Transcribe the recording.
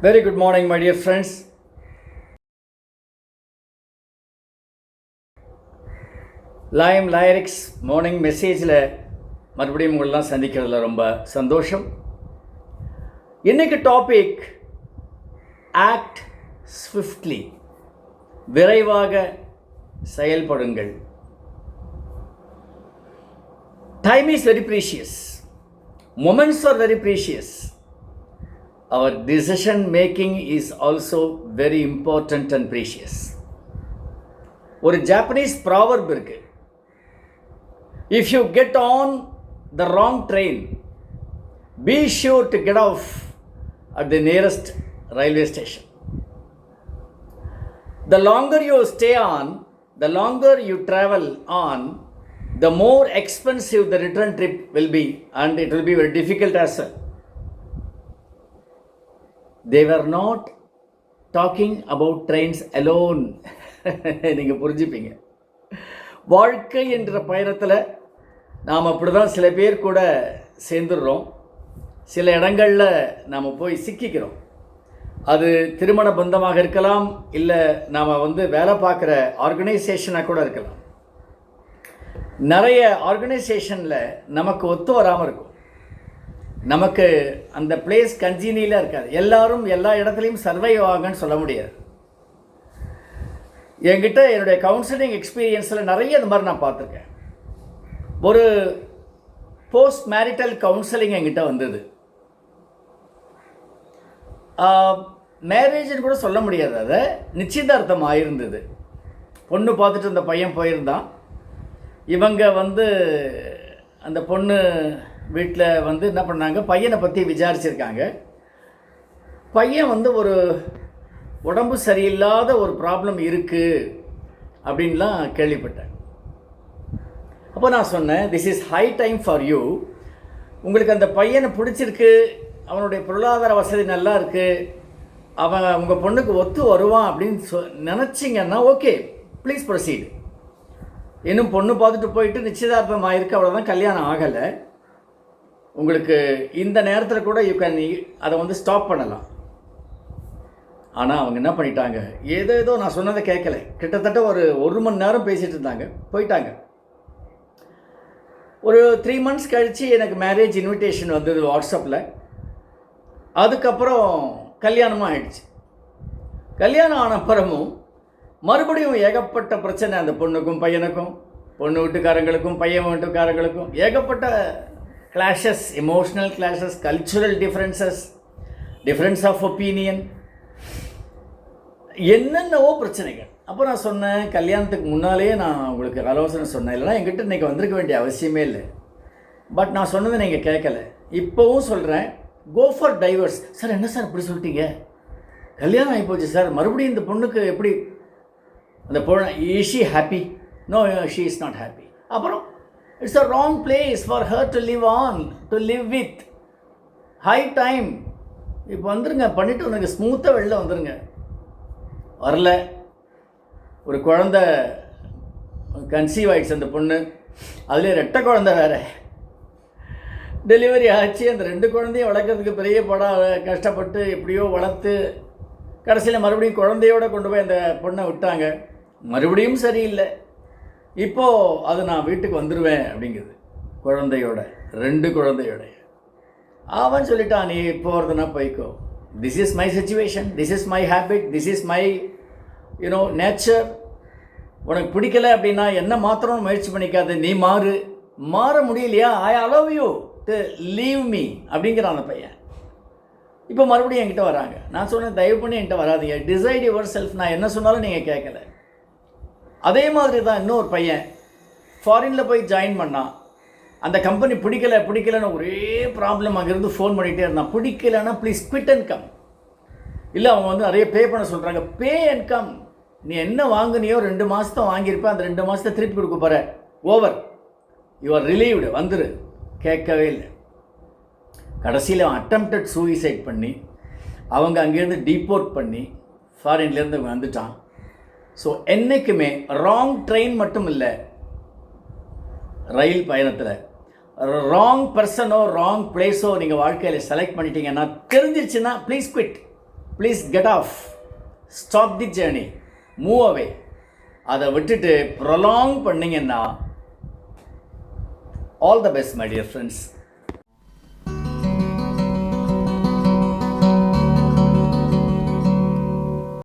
Very good morning, my dear friends. Lime lyrics morning மெசேஜில் மறுபடியும் உங்களெலாம் சந்திக்கிறதுல ரொம்ப சந்தோஷம். இன்றைக்கு டாபிக் ஆக்ட் ஸ்விஃப்ட்லி, விரைவாக செயல்படுங்கள். Time is very precious, moments are very precious. Our decision making is also very important and precious. ஒரு Japanese proverb இருக்கு, if you get on the wrong train, be sure to get off at the nearest railway station. The longer you stay on, the longer you travel on, the more expensive the return trip will be, and it will be very difficult as well. They were not talking about trains alone. நீங்கள் புரிஞ்சுப்பீங்க. வாழ்க்கை என்ற பயணத்தில் நாம் அப்படி தான் சில பேர் கூட சேர்ந்துடுறோம். சில இடங்களில் நாம் போய் சிக்கிக்கிறோம். அது திருமண பந்தமாக இருக்கலாம், இல்லை நாம் வேலை பார்க்குற ஆர்கனைசேஷனாக கூட இருக்கலாம். நிறைய ஆர்கனைசேஷனில் நமக்கு ஒத்து வராமல் இருக்கும். நமக்கு அந்த பிளேஸ் கன்ஜீனியலாக இருக்காது. எல்லாரும் எல்லா இடத்துலையும் சர்வைவ் ஆகுன்னு சொல்ல முடியாது. என்கிட்ட என்னுடைய கவுன்சிலிங் எக்ஸ்பீரியன்ஸில் நிறைய இந்த மாதிரி நான் பார்த்துருக்கேன். ஒரு போஸ்ட் மேரிட்டல் கவுன்சிலிங் என்கிட்ட வந்தது. மேரேஜ்னு கூட சொல்ல முடியாது, அதை நிச்சயதார்த்தம் ஆயிருந்தது. பொண்ணு பார்த்துட்டு அந்த பையன் போயிருந்தான். இவங்க அந்த பொண்ணு வீட்டில் என்ன பண்ணாங்க, பையனை பற்றி விசாரிச்சிருக்காங்க. பையன் ஒரு உடம்பு சரியில்லாத ஒரு ப்ராப்ளம் இருக்குது அப்படின்லாம் கேள்விப்பட்டேன். அப்போ நான் சொன்னேன், this is high time for you. உங்களுக்கு அந்த பையனை பிடிச்சிருக்கு, அவனுடைய பொருளாதார வசதி நல்லா இருக்குது, அவன் உங்கள் பொண்ணுக்கு ஒத்து வருவான் அப்படின்னு நினச்சிங்கன்னா ஓகே, ப்ளீஸ் ப்ரொசீட். இன்னும் பொண்ணு பார்த்துட்டு போயிட்டு நிச்சயதார்த்தம் ஆகிருக்கு, அவ்வளோதான், கல்யாணம் ஆகலை. உங்களுக்கு இந்த நேரத்தில் கூட யூ கேன் அதை ஸ்டாப் பண்ணலாம். ஆனால் அவங்க என்ன பண்ணிட்டாங்க, ஏதோ நான் சொன்னதை கேட்கல. கிட்டத்தட்ட ஒரு மணி நேரம் பேசிகிட்டு இருந்தாங்க, போயிட்டாங்க. ஒரு 3 months கழித்து எனக்கு மேரேஜ் இன்விடேஷன் வந்தது வாட்ஸ்அப்பில். அதுக்கப்புறம் கல்யாணமும் ஆயிடுச்சு. கல்யாணம் ஆன அப்புறமும் மறுபடியும் ஏகப்பட்ட பிரச்சனை, அந்த பொண்ணுக்கும் பையனுக்கும், பொண்ணு வீட்டுக்காரங்களுக்கும் பையன் வீட்டுக்காரங்களுக்கும் ஏகப்பட்ட clashes, emotional clashes, cultural differences, difference of opinion, என்னென்னவோ பிரச்சனைகள். அப்போ நான் சொன்னேன், கல்யாணத்துக்கு முன்னாலே நான் உங்களுக்கு ஆலோசனை சொன்னேன், இல்லைனா என்கிட்ட இன்றைக்கி வந்திருக்க வேண்டிய அவசியமே இல்லை. பட் நான் சொன்னதை நீங்கள் கேட்கல. இப்போவும் சொல்கிறேன், கோ ஃபார் டைவர்ஸ். சார் என்ன சார் இப்படி சொல்லிட்டீங்க, கல்யாணம் ஆகி போச்சு சார், மறுபடியும் இந்த பொண்ணுக்கு எப்படி, அந்த பொண்ணு is she happy? No, she is not happy. அப்புறம் it's a wrong place for her to live on, to live with. High time இப்போ வந்துருங்க, பண்ணிவிட்டு வந்துருங்க, ஸ்மூத்தாக வெளில வந்துருங்க. வரல, ஒரு குழந்த கன்சீவ் ஆகிடுச்சு அந்த பொண்ணு, அதுலேயே 2 குழந்தை வேறு டெலிவரி ஆச்சு. அந்த 2 குழந்தையும் வளர்க்குறதுக்கு பெரிய கஷ்டப்பட்டு எப்படியோ வளர்த்து கடைசியில் மறுபடியும் குழந்தையோடு கொண்டு போய் அந்த பொண்ணை விட்டாங்க. மறுபடியும் சரியில்லை. இப்போது அது நான் வீட்டுக்கு வந்துடுவேன் அப்படிங்கிறது, குழந்தையோட, 2 குழந்தையோட. அவன் சொல்லிட்டான், நீ இப்போ வருதுன்னா போய்க்கோ, this is my situation, this is my habit, this is my nature. உனக்கு பிடிக்கலை அப்படின்னா என்ன மாத்திரம் முயற்சி பண்ணிக்காது, நீ மாற முடியலையா, I allow you to leave me அப்படிங்கிறான் அந்த பையன். இப்போ மறுபடியும் என்கிட்ட வராங்க. நான் சொன்னேன், தயவு பண்ணி என்கிட்ட வராதீங்க, டிசைட் யுவர் செல்ஃப். நான் என்ன சொன்னாலும் நீங்கள் கேட்கல. அதே மாதிரி தான் இன்னொரு பையன் ஃபாரினில் போய் ஜாயின் பண்ணான். அந்த கம்பெனி பிடிக்கலைன்னு ஒரே ப்ராப்ளம். அங்கேருந்து ஃபோன் பண்ணிகிட்டே இருந்தான், பிடிக்கலைன்னா ப்ளீஸ் குவிட் அண்ட் கம். இல்லை அவங்க நிறைய பே பண்ண சொல்கிறாங்க, பே அண்ட் கம். நீ என்ன வாங்குனியோ 2 மாதத்தை வாங்கியிருப்பேன், அந்த 2 மாதத்தை திருப்பி கொடுக்க போகிற, ஓவர், யூஆர் ரிலீவ்டு, வந்துரு. கேட்கவே இல்லை. கடைசியில் அவன் அட்டம்ப்டட் சூயிசைட் பண்ணி அவங்க அங்கேருந்து டீபோர்ட் பண்ணி ஃபாரின்லேருந்து வந்துட்டான். ஸோ என்றைக்குமே ராங் ட்ரெயின் மட்டும் இல்லை, ரயில் பயணத்தில் ராங் பர்சனோ ராங் பிளேஸோ நீங்கள் வாழ்க்கையில் செலக்ட் பண்ணிட்டீங்கன்னா, தெரிஞ்சிருச்சுன்னா please quit. Please get off, stop the journey, move away. அதை விட்டுட்டு ப்ரொலாங் பண்ணிங்கன்னா all the best my dear friends.